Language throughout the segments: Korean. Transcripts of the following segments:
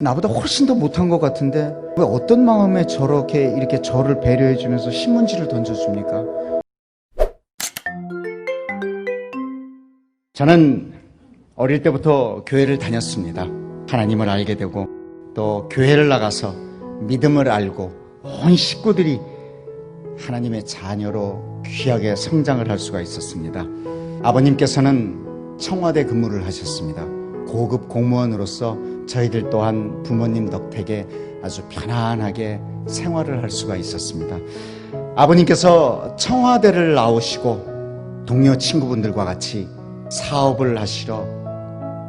나보다 훨씬 더 못한 것 같은데 왜 어떤 마음에 저렇게 이렇게 저를 배려해 주면서 신문지를 던져줍니까? 저는 어릴 때부터 교회를 다녔습니다. 하나님을 알게 되고 또 교회를 나가서 믿음을 알고 온 식구들이 하나님의 자녀로 귀하게 성장을 할 수가 있었습니다. 아버님께서는 청와대 근무를 하셨습니다. 고급 공무원으로서 저희들 또한 부모님 덕택에 아주 편안하게 생활을 할 수가 있었습니다. 아버님께서 청와대를 나오시고 동료 친구분들과 같이 사업을 하시러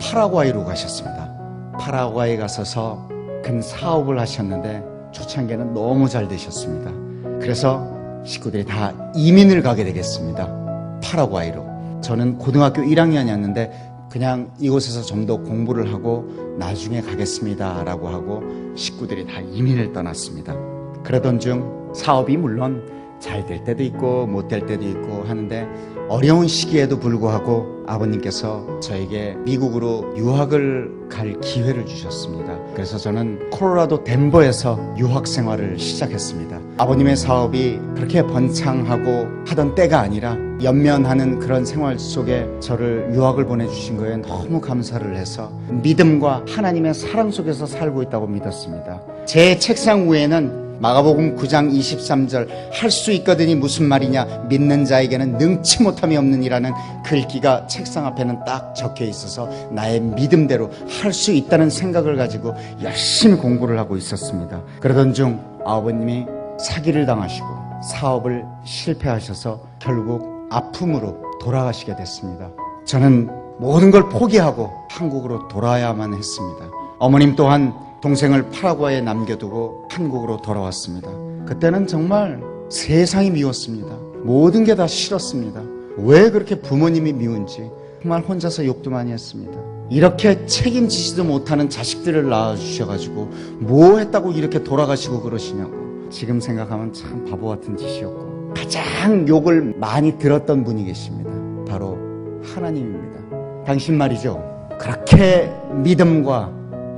파라과이로 가셨습니다. 파라과이 가서서 큰 사업을 하셨는데 초창기에는 너무 잘 되셨습니다. 그래서 식구들이 다 이민을 가게 되겠습니다. 파라과이로. 저는 고등학교 1학년이었는데 그냥 이곳에서 좀 더 공부를 하고 나중에 가겠습니다 라고 하고 식구들이 다 이민을 떠났습니다. 그러던 중 사업이 물론 잘 될 때도 있고 못 될 때도 있고 하는데 어려운 시기에도 불구하고 아버님께서 저에게 미국으로 유학을 갈 기회를 주셨습니다. 그래서 저는 콜로라도 덴버에서 유학 생활을 시작했습니다. 아버님의 사업이 그렇게 번창하고 하던 때가 아니라 연면하는 그런 생활 속에 저를 유학을 보내주신 거에 너무 감사를 해서 믿음과 하나님의 사랑 속에서 살고 있다고 믿었습니다. 제 책상 위에는 마가복음 9장 23절 할 수 있거든이 무슨 말이냐, 믿는 자에게는 능치 못함이 없느니라는 글귀가 책상 앞에는 딱 적혀 있어서 나의 믿음대로 할 수 있다는 생각을 가지고 열심히 공부를 하고 있었습니다. 그러던 중 아버님이 사기를 당하시고 사업을 실패하셔서 결국 아픔으로 돌아가시게 됐습니다. 저는 모든 걸 포기하고 한국으로 돌아야만 했습니다. 어머님 또한 동생을 파라과이에 남겨두고 한국으로 돌아왔습니다. 그때는 정말 세상이 미웠습니다. 모든 게 다 싫었습니다. 왜 그렇게 부모님이 미운지 정말 혼자서 욕도 많이 했습니다. 이렇게 책임지지도 못하는 자식들을 낳아주셔가지고 뭐 했다고 이렇게 돌아가시고 그러시냐고. 지금 생각하면 참 바보 같은 짓이었고 가장 욕을 많이 들었던 분이 계십니다. 바로 하나님입니다. 당신 말이죠, 그렇게 믿음과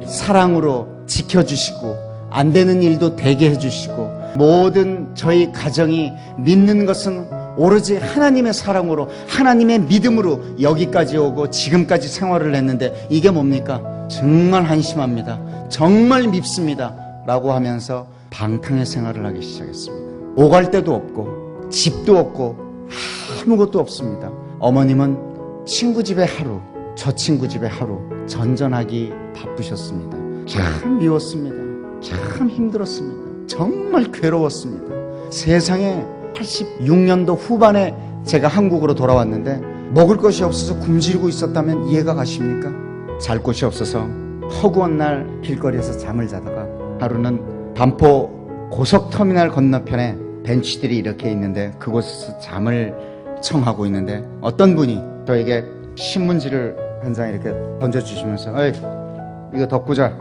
사랑으로 지켜주시고 안 되는 일도 되게 해주시고 모든 저희 가정이 믿는 것은 오로지 하나님의 사랑으로 하나님의 믿음으로 여기까지 오고 지금까지 생활을 했는데 이게 뭡니까? 정말 한심합니다. 정말 밉습니다 라고 하면서 방탕의 생활을 하기 시작했습니다. 오갈 데도 없고 집도 없고 아무것도 없습니다. 어머님은 친구 집에 하루, 저 친구 집에 하루 전전하기 바쁘셨습니다. 참 미웠습니다. 참 힘들었습니다. 정말 괴로웠습니다. 세상에 86년도 후반에 제가 한국으로 돌아왔는데 먹을 것이 없어서 굶주리고 있었다면 이해가 가십니까? 잘 곳이 없어서 허구한 날 길거리에서 잠을 자다가 하루는 반포 고속터미널 건너편에 벤치들이 이렇게 있는데 그곳에서 잠을 청하고 있는데 어떤 분이 저에게 신문지를 한 장 이렇게 던져주시면서 에이, 이거 덮고 자,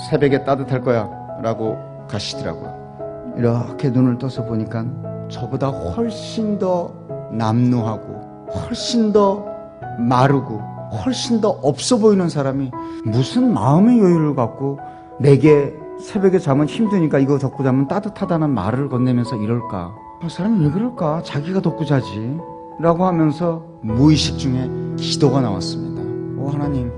새벽에 따뜻할 거야 라고 가시더라고요. 이렇게 눈을 떠서 보니까 저보다 훨씬 더 남루하고 훨씬 더 마르고 훨씬 더 없어 보이는 사람이 무슨 마음의 여유를 갖고 내게 새벽에 자면 힘드니까 이거 덮고 자면 따뜻하다는 말을 건네면서 이럴까? 사람이 왜 그럴까? 자기가 덮고 자지 라고 하면서 무의식 중에 기도가 나왔습니다. 하나님,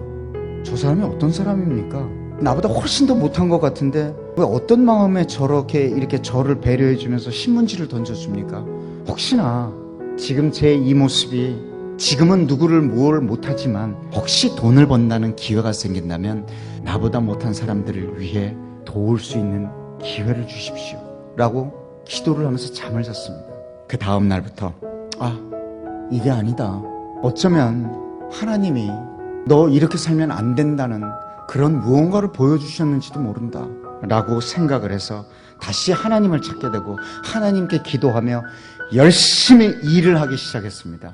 저 사람이 어떤 사람입니까? 나보다 훨씬 더 못한 것 같은데 왜 어떤 마음에 저렇게 이렇게 저를 배려해 주면서 신문지를 던져줍니까? 혹시나 지금 제 이 모습이 지금은 누구를 뭘 못하지만 혹시 돈을 번다는 기회가 생긴다면 나보다 못한 사람들을 위해 도울 수 있는 기회를 주십시오 라고 기도를 하면서 잠을 잤습니다. 그 다음 날부터 이게 아니다. 어쩌면 하나님이 너 이렇게 살면 안 된다는 그런 무언가를 보여주셨는지도 모른다 라고 생각을 해서 다시 하나님을 찾게 되고 하나님께 기도하며 열심히 일을 하기 시작했습니다.